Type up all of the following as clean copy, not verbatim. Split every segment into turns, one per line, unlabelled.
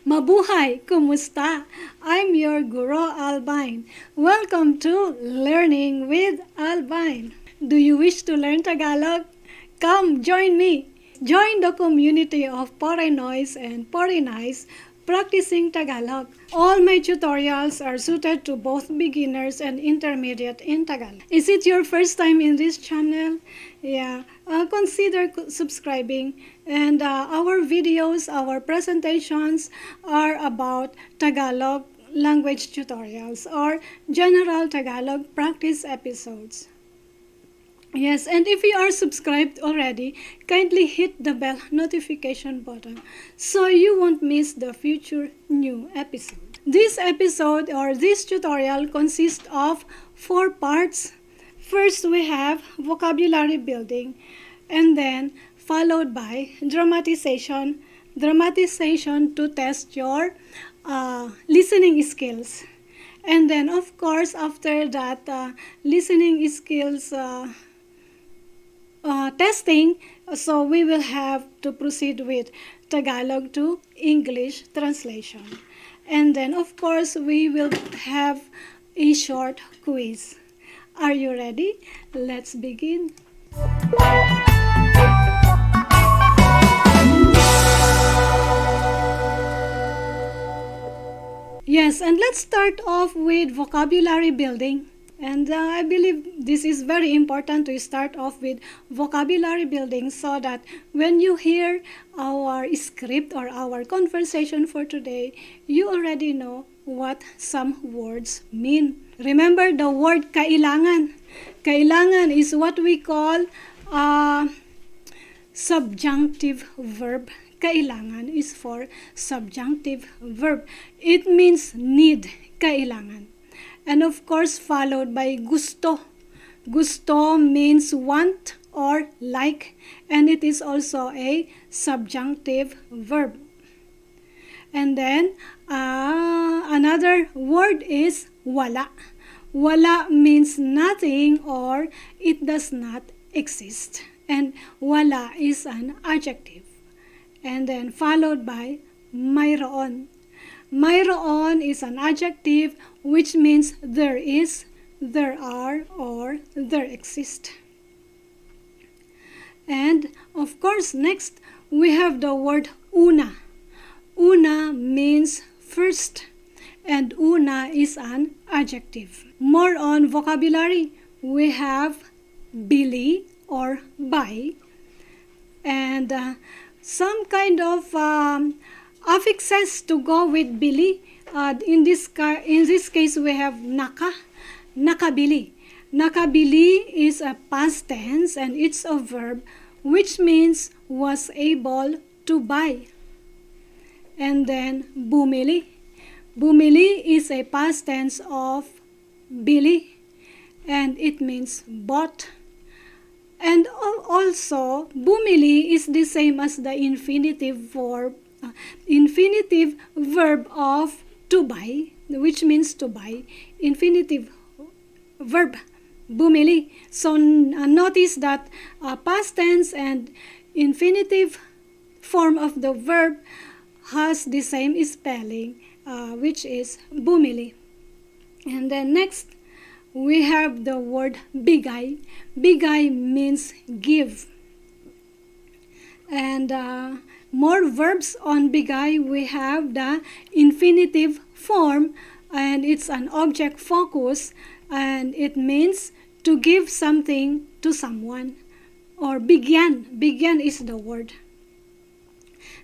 Mabuhay! Kumusta? I'm your Guro Albine. Welcome to Learning with Albine. Do you wish to learn Tagalog? Come join me. Join the community of Porinoys and Porinays practicing Tagalog. All my tutorials are suited to both beginners and intermediate in Tagalog. Is it your first time in this channel? Yeah, consider subscribing. And our videos, our presentations are about Tagalog language tutorials or general Tagalog practice episodes. Yes, and if you are subscribed already, kindly hit the bell notification button so you won't miss the future new episode. This episode or this tutorial consists of 4 parts. First, we have vocabulary building, and then followed by dramatization to test your listening skills. And then, of course, after that listening skills testing, so we will have to proceed with Tagalog to English translation. And then, of course, we will have a short quiz. Are you ready? Let's begin. Yes, and let's start off with vocabulary building. And I believe this is very important to start off with vocabulary building so that when you hear our script or our conversation for today, you already know what some words mean. Remember the word kailangan. Kailangan is what we call subjunctive verb. Kailangan is for subjunctive verb. It means need, kailangan. And of course, followed by gusto. Gusto means want or like, and it is also a subjunctive verb. And then another word is wala. Wala means nothing or it does not exist. And wala is an adjective. And then followed by mayroon. Mayroon is an adjective which means there is, there are, or there exist. And of course, next we have the word una. Una means first, and una is an adjective. More on vocabulary, we have bili or buy, and some kind of affixes to go with bili. In this case, we have nakabili. Nakabili is a past tense and it's a verb which means was able to buy. And then bumili. Bumili is a past tense of bili and it means bought. And also, bumili is the same as the infinitive verb of to buy, which means to buy. Infinitive verb, bumili. So notice that past tense and infinitive form of the verb has the same spelling, which is bumili. And then next, we have the word bigay. Bigay means give. And more verbs on bigay, we have the infinitive form, and it's an object focus, and it means to give something to someone. Or bigyan. Bigyan is the word.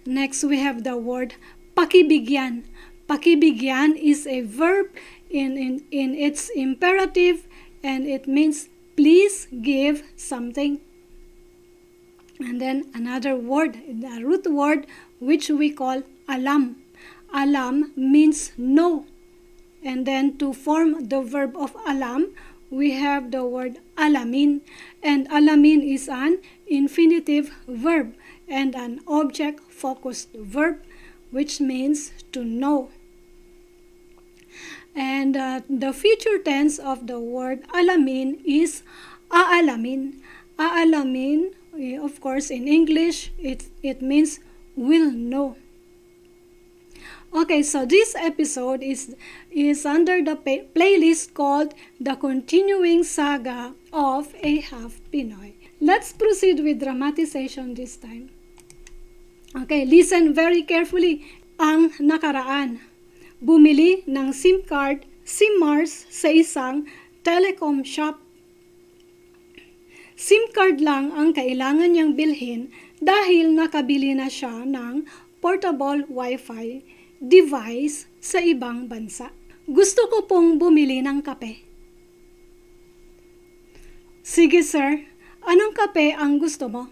Next, we have the word pakibigyan. Pakibigyan is a verb in its imperative, and it means please give something. And then another word, the root word, which we call alam. Alam means know. And then to form the verb of alam, we have the word alamin. And alamin is an infinitive verb and an object-focused verb, which means to know. And the future tense of the word alamin is aalamin. Aalamin, of course, in English, it means will know. Okay, so this episode is under the playlist called The Continuing Saga of a Half-Pinoy. Let's proceed with dramatization this time. Okay, listen very carefully. Ang nakaraan. Bumili ng SIM card si Mars sa isang telecom shop. SIM card lang ang kailangan niyang bilhin dahil nakabili na siya ng portable Wi-Fi device sa ibang bansa. Gusto ko pong bumili ng kape. Sige sir, anong kape ang gusto mo?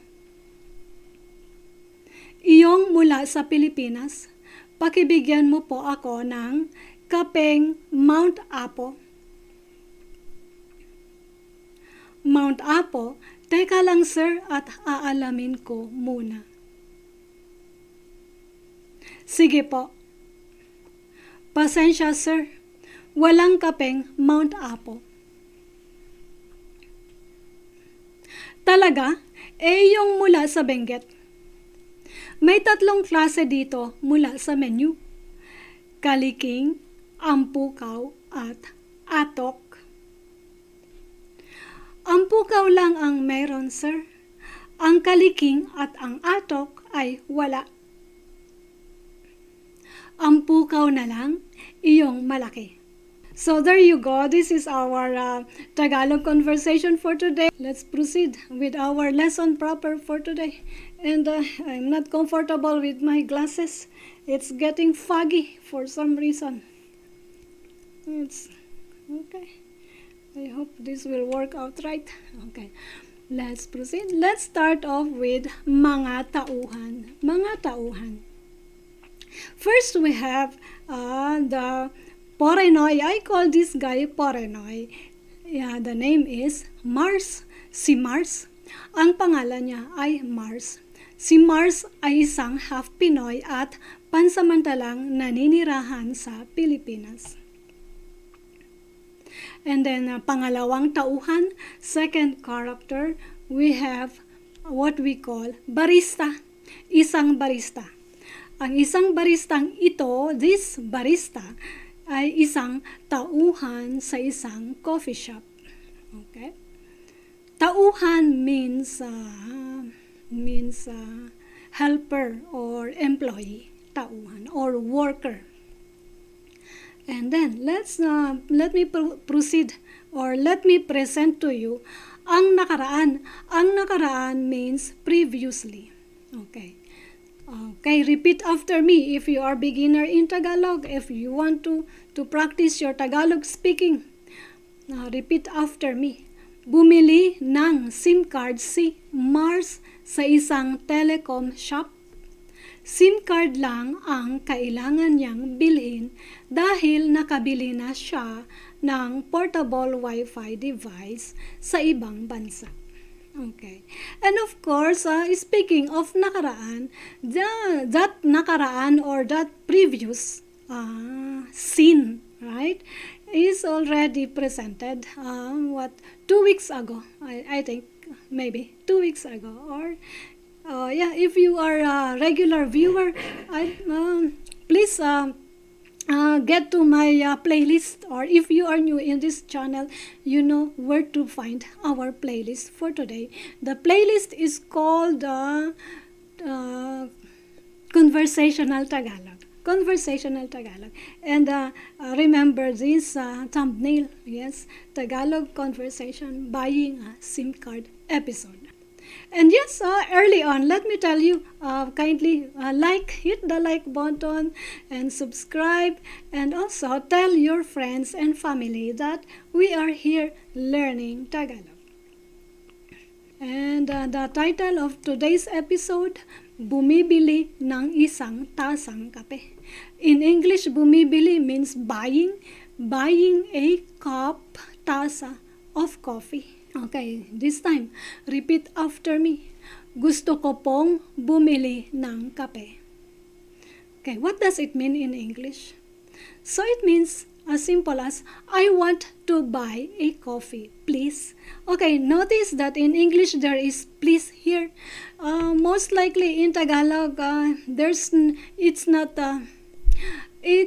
Iyong mula sa Pilipinas. Pakibigyan mo po ako ng kapeng Mount Apo. Mount Apo, teka lang sir at aalamin ko muna. Sige po. Pasensya sir, walang kapeng Mount Apo. Talaga? Yung mula sa Benguet. May 3 klase dito mula sa menu. Kaliking, ampukaw, at atok. Ampukaw lang ang meron, sir. Ang kaliking at ang atok ay wala. Ampukaw na lang, iyong malaki. So there you go. This is our Tagalog conversation for today. Let's proceed with our lesson proper for today. And I'm not comfortable with my glasses. It's getting foggy for some reason. It's okay. I hope this will work out right. Okay. Let's proceed. Let's start off with mga tauhan. Mga tauhan. First we have the Porenoy. I call this guy Porenoy. Yeah, the name is Mars. Si Mars. Ang pangalan niya ay Mars. Si Mars ay isang half-Pinoy at pansamantalang naninirahan sa Pilipinas. And then pangalawang tauhan, second character, we have what we call barista. Isang barista. Ang isang baristang ito, this barista, ay isang tauhan sa isang coffee shop. Okay? Tauhan means helper or employee, tauhan, or worker. And then let me proceed or let me present to you ang nakaraan. Ang nakaraan means previously. Okay. Okay, repeat after me if you are beginner in Tagalog, if you want to practice your Tagalog speaking. Repeat after me. Bumili ng SIM card si Mars sa isang telecom shop. SIM card lang ang kailangan niyang bilhin dahil nakabili na siya ng portable Wi-Fi device sa ibang bansa. Okay. And of course, speaking of nakaraan, that nakaraan or that previous scene, right, is already presented 2 weeks ago. I think maybe 2 weeks ago. Or if you are a regular viewer, please get to my playlist, or if you are new in this channel, you know where to find our playlist for today. The playlist is called Conversational Tagalog. Conversational Tagalog. And remember this thumbnail, yes, Tagalog Conversation Buying a SIM Card episode. And yes, early on, let me tell you, kindly hit the like button and subscribe, and also tell your friends and family that we are here learning Tagalog. And the title of today's episode, Bumibili ng isang tasang kape. In English, bumibili means buying a cup, tasa of coffee. Okay, this time, repeat after me. Gusto ko pong bumili ng kape. Okay, what does it mean in English? So it means as simple as, I want to buy a coffee, please. Okay, notice that in English there is please here. Most likely in Tagalog, it's not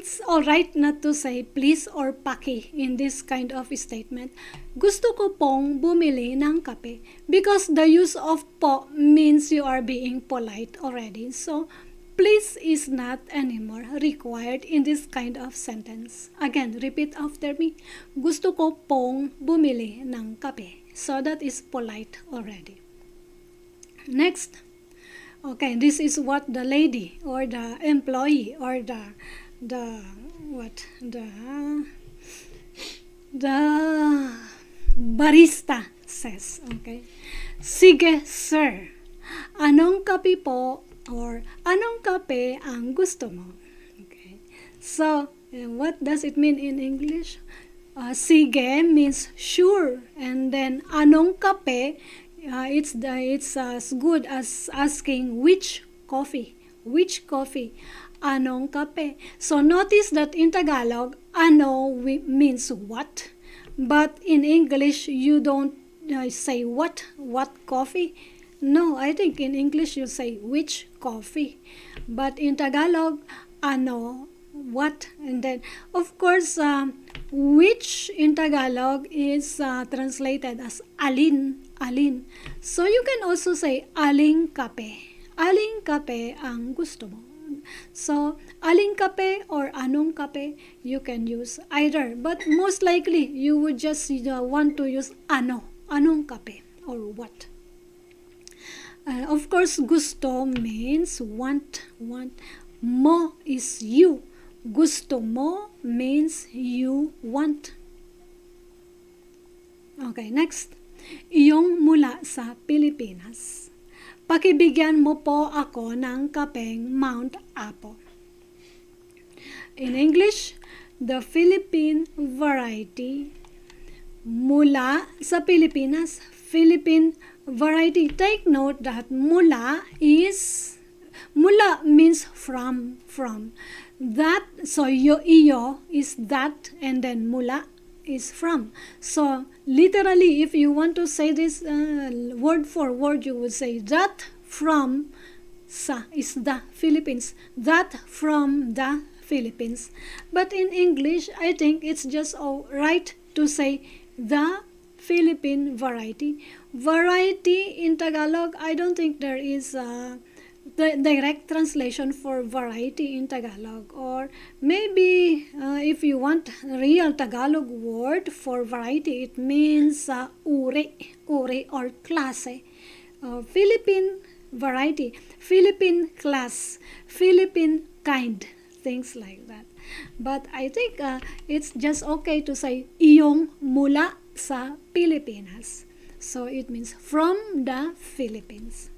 it's alright not to say please or paki in this kind of statement. Gusto ko pong bumili ng kape. Because the use of po means you are being polite already. So, please is not anymore required in this kind of sentence. Again, repeat after me. Gusto ko pong bumili ng kape. So, that is polite already. Next. Okay, this is what the lady or the employee or the barista says. Okay. Sige, sir. Anong kape po or anong kape ang gusto mo? Okay. So, what does it mean in English? Sige means sure, and then anong kape, it's as good as asking which coffee, anong kape. So notice that in Tagalog, ano means what, but in English you don't say what coffee. No, I think in English you say which coffee, but in Tagalog, ano, what, and then of course which in Tagalog is translated as alin. So you can also say aling kape ang gusto mo. So aling kape or anong kape, you can use either, but most likely you would just want to use anong kape or what. Of course, gusto means want. Mo is you. Gusto mo means you want. Okay, next. Iyong mula sa Pilipinas. Pakibigyan mo po ako ng kapeng Mount Apo. In English, the Philippine variety. Mula sa Pilipinas. Philippine variety. Take note that mula means from. That, so iyo is that, and then mula is from. So literally, if you want to say this word for word, you would say that from sa is the Philippines, that from the Philippines. But in English, I think it's just right to say the Philippine variety. Variety in Tagalog, I don't think there is the direct translation for variety in Tagalog, or maybe if you want real Tagalog word for variety, it means uri or klase. Philippine variety, Philippine class, Philippine kind, things like that. But I think it's just okay to say iyong mula sa Pilipinas. So it means from the Philippines.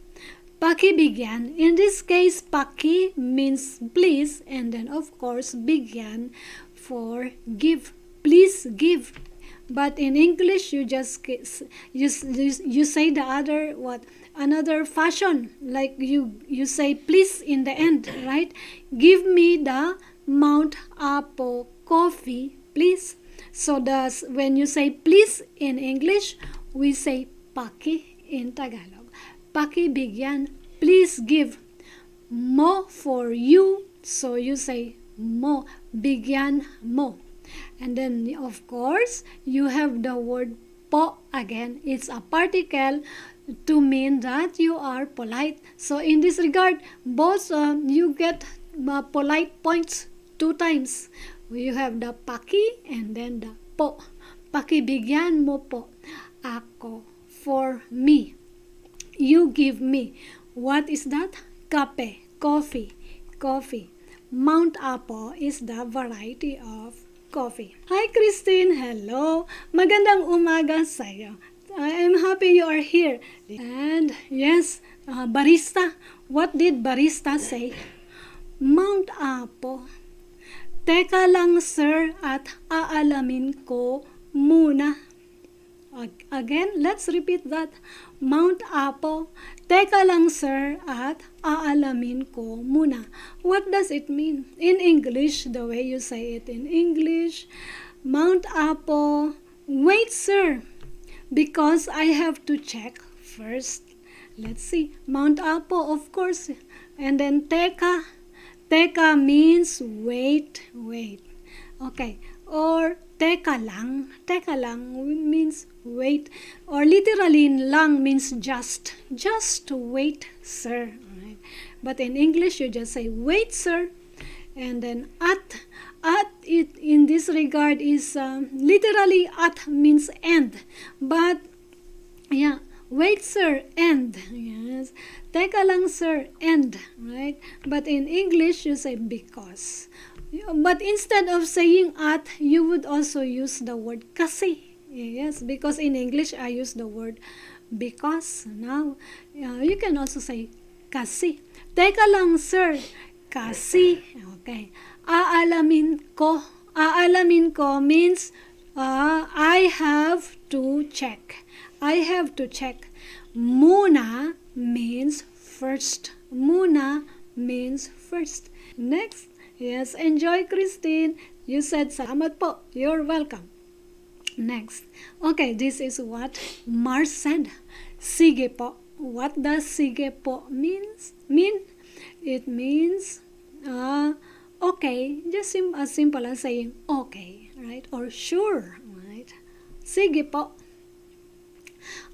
Pakibigyan. In this case, paki means please, and then of course bigyan for give. Please give. But in English, you just you say the other another fashion, like you say please in the end, right? Give me the Mount Apo coffee, please. So when you say please in English, we say paki in Tagalog. Pakibigyan, please give. Mo for you, so you say mo, bigyan mo. And then of course you have the word po again. It's a particle to mean that you are polite. So in this regard, both you get polite points 2 times. You have the paki and then the po. Pakibigyan mo po ako, for me. You give me. What is that? Kape, coffee. Mount Apo is the variety of coffee. Hi Christine, hello. Magandang umaga sa'yo. I am happy you are here. And yes, barista. What did barista say? Mount Apo. Teka lang sir at aalamin ko muna. Again, let's repeat that. Mount Apo. Teka lang sir at aalamin ko muna. What does it mean? In English, the way you say it in English, Mount Apo, wait sir, because I have to check first. Let's see. Mount Apo, of course. And then teka Teka means wait, wait. Okay. Or teka lang means wait. Or literally lang means just wait, sir. Right? But in English, you just say wait, sir. And then at it in this regard is literally at means end. But yeah, wait, sir, end. Yes. Teka lang, sir, end. Right? But in English, you say because. But instead of saying at, you would also use the word kasi. Yes, because in English, I use the word because. Now, you can also say kasi. Teka lang, sir, kasi. Okay. Aalamin ko. Aalamin ko means I have to check. I have to check. Muna means first. Muna means first. Next. Yes, enjoy, Christine. You said salamat po. You're welcome. Next. Okay, this is what Mars said. Sige po. What does sige po mean? It means okay. Just as simple as saying okay, right? Or sure, right? Sige po.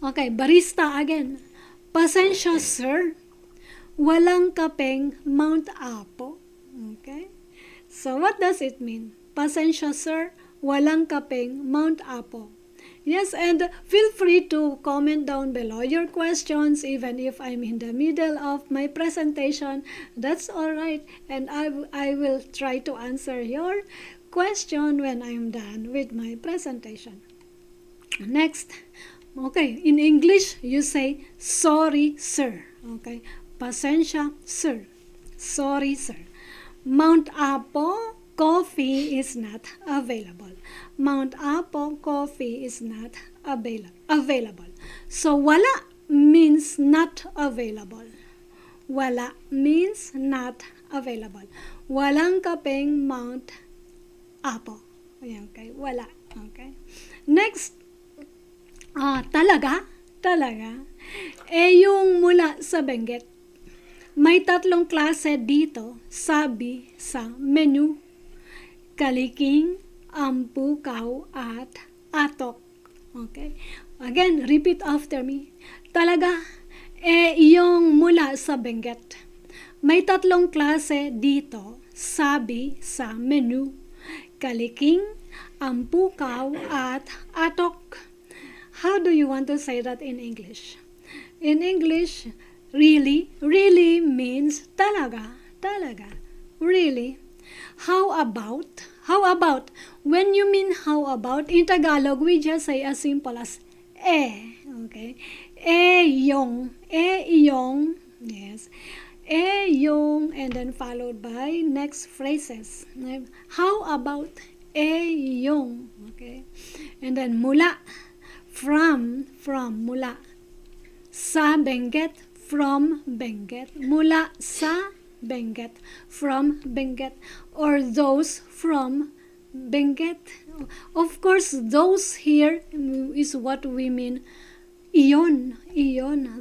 Okay, barista again. Pasensya, sir. Walang kapeng Mount Apo. Okay? So, what does it mean? Pasensya, sir, walang kapeng Mount Apo. Yes, and feel free to comment down below your questions, even if I'm in the middle of my presentation. That's all right, and I will try to answer your question when I'm done with my presentation. Next, okay, in English, you say, sorry, sir. Okay, pasensya, sir. Sorry, sir. Mount Apo coffee is not available. Mount Apo coffee is not available. So, wala means not available. Wala means not available. Walang kapeng Mount Apo. Okay, wala. Okay. Next, talaga. Yung mula sa Benguet. May 3 klase dito, sabi sa menu. Kaliking, ampukaw, at atok. Okay? Again, repeat after me. Talaga, yung mula sa Benguet. May 3 klase dito, sabi sa menu. Kaliking, ampukaw, at atok. How do you want to say that in English? In English, really means talaga. Really. How about? When you mean how about, in Tagalog, we just say as simple as okay? Iyong. Yes. Iyong, and then followed by next phrases. How about iyong? Okay? And then mula. From mula. Sa Benguet, from Benguet. Mula sa Benguet, from Benguet. Or those from Benguet. Of course, those here is what we mean. Iyon,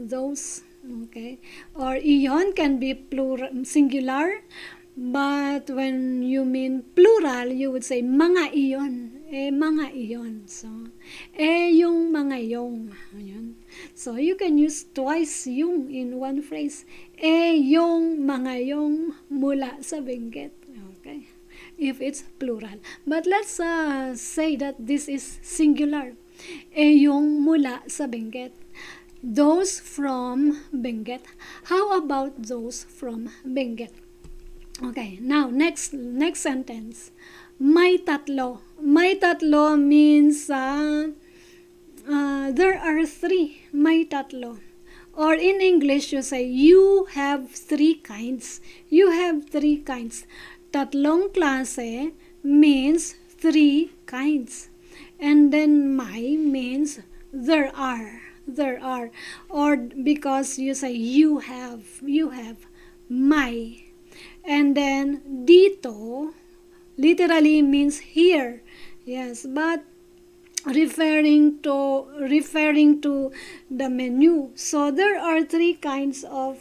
those. Okay? Or iyon can be plural, singular. But when you mean plural, you would say mga iyon. Mga iyon. So, yung mga yung. Ayun. So, you can use twice yung in one phrase. Yung mga yung mula sa Benguet. Okay? If it's plural. But let's say that this is singular. Yung mula sa Benguet. Those from Benguet. How about those from Benguet? Okay, now next sentence. May tatlo. May tatlo means there are 3. May tatlo. Or in English, you say you have 3 kinds. You have 3 kinds. Tatlong klase means 3 kinds. And then may means there are. Or because you say you have may. And then dito literally means here. Yes, but referring to the menu. So there are 3 kinds of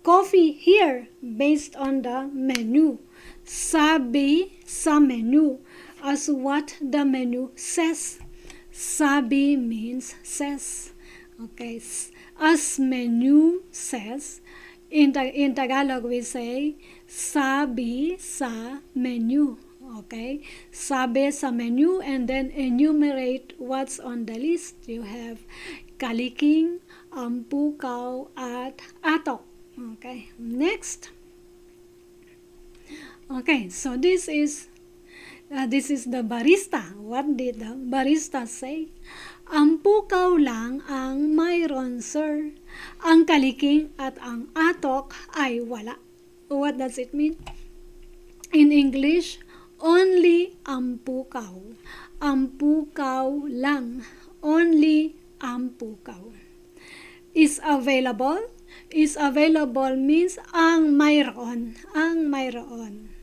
coffee here based on the menu. Sabi sa menu, as what the menu says. Sabi means says. Okay, as menu says, in Tagalog we say, sabi sa menu. Okay, sabi sa menu, and then enumerate what's on the list. You have kaliking, pukaw, at atok. Okay, next. Okay, so this is the barista. What did the barista say? Ang pukaw lang ang mayroon, sir. Ang kaliking at ang atok ay wala. What does it mean? In English, only ang pukaw. Ang pukaw lang. Only ang pukaw. Is available. Is available means ang mayroon. Ang mayroon.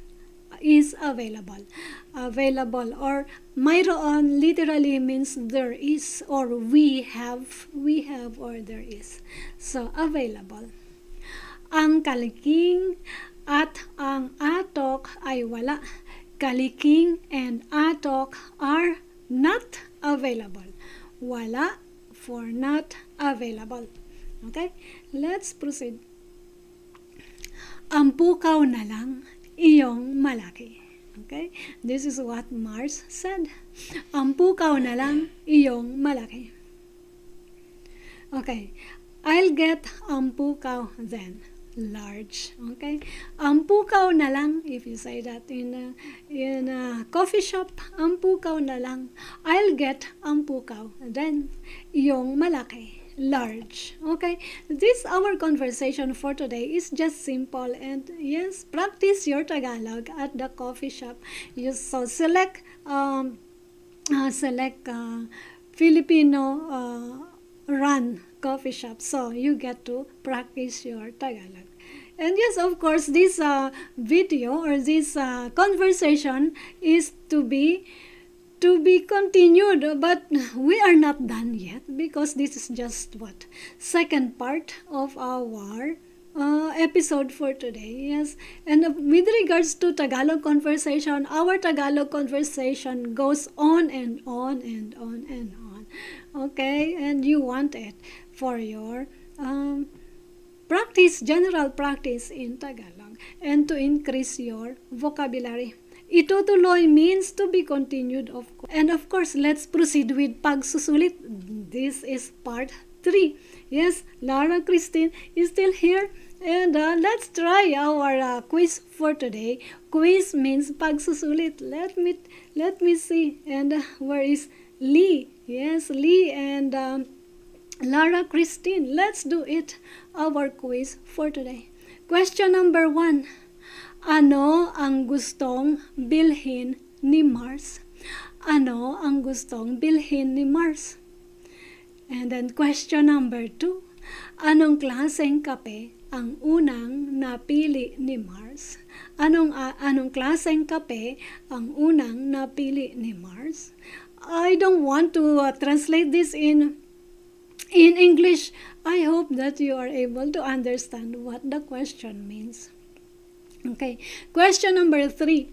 Is available. Available or mayroon literally means there is or we have or there is. So available. Ang kaliking at ang atok ay wala. Kaliking and atok are not available. Wala for not available. Okay? Let's proceed. Ang pukaw na lang iyong malaki. Okay? This is what Mars said. Ang pukaw na lang iyong malaki. Okay. I'll get ang pukaw then. Large. Okay? Ang pukaw na lang, if you say that in a coffee shop, ang pukaw na lang. I'll get ang pukaw then iyong malaki. Large. Okay, this our conversation for today is just simple, and yes, practice your Tagalog at the coffee shop. You so select Filipino run coffee shop, so you get to practice your Tagalog. And yes, of course, this video or this conversation is to be continued, but we are not done yet because this is just what second part of our episode for today. Yes, and with regards to Tagalog conversation, our Tagalog conversation goes on and on and on and on. Okay, and you want it for your practice, general practice in Tagalog, and to increase your vocabulary. Itutuloy means to be continued, of course. And of course, let's proceed with pagsusulit. This is part 3. Yes, Lara Christine is still here. And let's try our quiz for today. Quiz means pagsusulit. Let me see. And where is Lee? Yes, Lee and Lara Christine. Let's do it. Our quiz for today. Question number 1. Ano ang gustong bilhin ni Mars? Ano ang gustong bilhin ni Mars? And then question number 2. Anong klaseng kape ang unang napili ni Mars? Anong klaseng kape ang unang napili ni Mars? I don't want to translate this in English. I hope that you are able to understand what the question means. Okay, question number 3.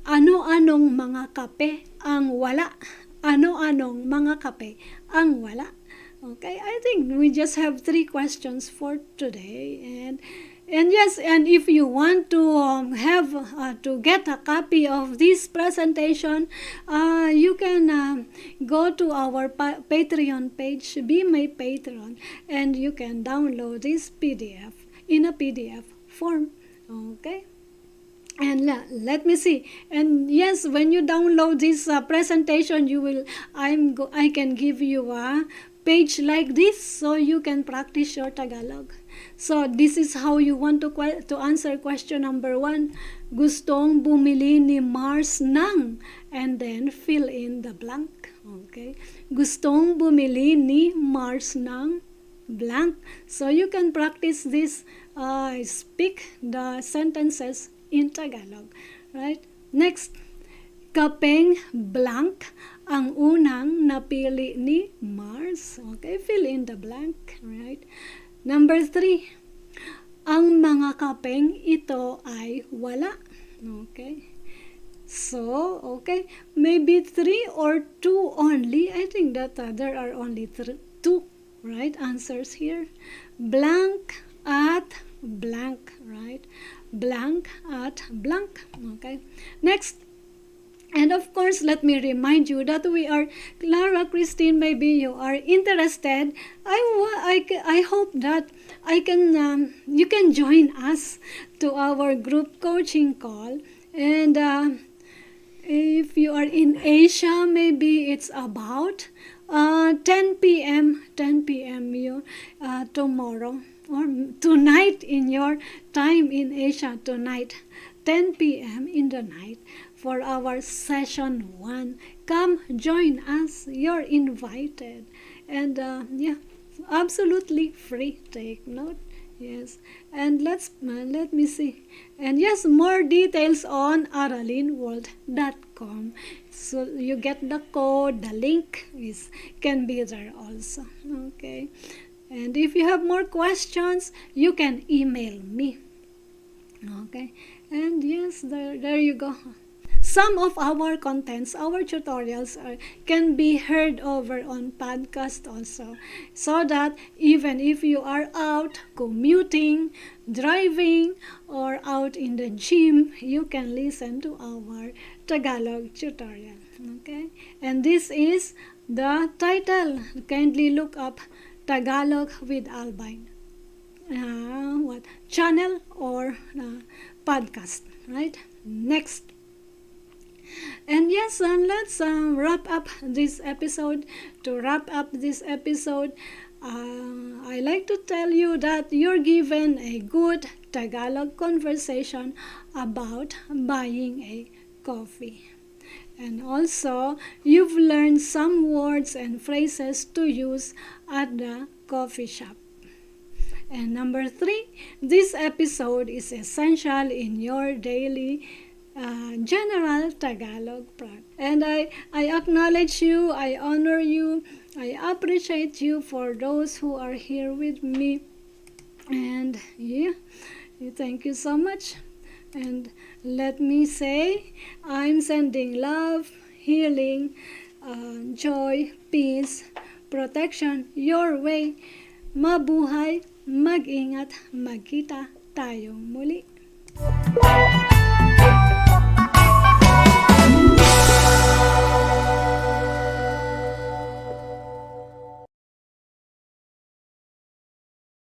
Ano-anong mga kape ang wala? Ano-anong mga kape ang wala? Okay, I think we just have 3 questions for today, and yes, and if you want to have to get a copy of this presentation, you can go to our Patreon page, Be My Patron, and you can download this PDF in a PDF form. Okay. And let me see. And yes, when you download this presentation, I can give you a page like this so you can practice your Tagalog. So this is how you want to answer question number 1. Gustong bumili ni Mars ng, and then fill in the blank. Okay? Gustong bumili ni Mars ng blank. So you can practice this, speak the sentences in Tagalog, right? Next, kapeng blank ang unang napili ni Mars. Okay, fill in the blank, right? Number 3, ang mga kapeng ito ay wala. Okay? So, okay, maybe 3 or 2 only. I think that there are only 2 right answers here. Blank at blank, right? Blank at blank. Okay. Next. And of course, let me remind you that we are Clara Christine. Maybe you are interested. I hope that you can join us to our group coaching call. And if you are in Asia, maybe it's about 10 p.m. Tomorrow or tonight in your time in Asia, tonight 10 p.m. in the night for our session 1. Come join us. You're invited. And yeah, absolutely free. Take note. Yes. And let me see. And yes, more details on aralinworld.com. So you get the code, the link can be there also. Okay. And if you have more questions, you can email me. Okay. And yes, there you go. Some of our contents, our tutorials can be heard over on podcast also, so that even if you are out commuting, driving, or out in the gym, you can listen to our Tagalog tutorial. Okay, and this is the title. Kindly look up Tagalog with Albine. What channel or podcast, right? Next. And yes, let's wrap up this episode. To wrap up this episode, I like to tell you that you're given a good Tagalog conversation about buying a coffee. And also, you've learned some words and phrases to use at the coffee shop. And number 3, this episode is essential in your daily general Tagalog practice. And I acknowledge you, I honor you, I appreciate you for those who are here with me. And yeah, thank you so much. And let me say, I'm sending love, healing, joy, peace, protection your way. Mabuhay, mag-ingat, magkita tayong muli.